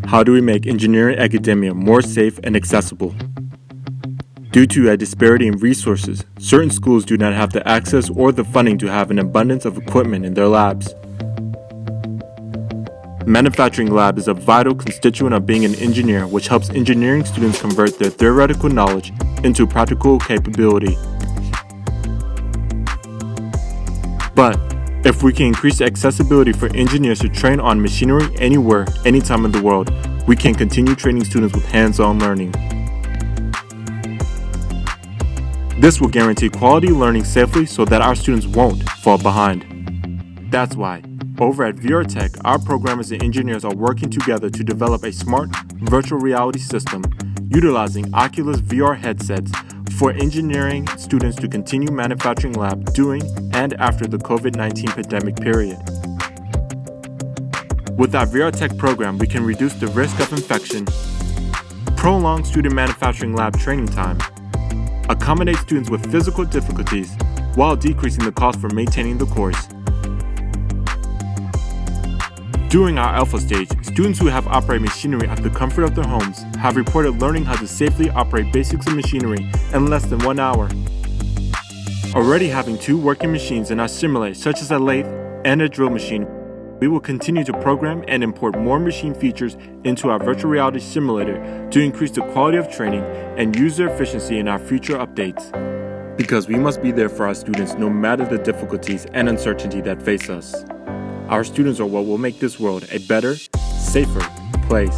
How do we make engineering academia more safe and accessible? Due to a disparity in resources, certain schools do not have the access or the funding to have an abundance of equipment in their labs. Manufacturing lab is a vital constituent of being an engineer, which helps engineering students convert their theoretical knowledge into practical capability. But if we can increase the accessibility for engineers to train on machinery anywhere, anytime in the world, we can continue training students with hands-on learning. This will guarantee quality learning safely so that our students won't fall behind. That's why, over at VR Tech, our programmers and engineers are working together to develop a smart virtual reality system utilizing Oculus VR headsets for engineering students to continue manufacturing lab during and after the COVID-19 pandemic period. With our VR Tech program, we can reduce the risk of infection, prolong student manufacturing lab training time, accommodate students with physical difficulties while decreasing the cost for maintaining the course. During our alpha stage, students who have operated machinery at the comfort of their homes have reported learning how to safely operate basics of machinery in less than 1 hour. Already having 2 working machines in our simulator, such as a lathe and a drill machine, we will continue to program and import more machine features into our virtual reality simulator to increase the quality of training and user efficiency in our future updates. Because we must be there for our students no matter the difficulties and uncertainty that face us. Our students are what will make this world a better, safer place.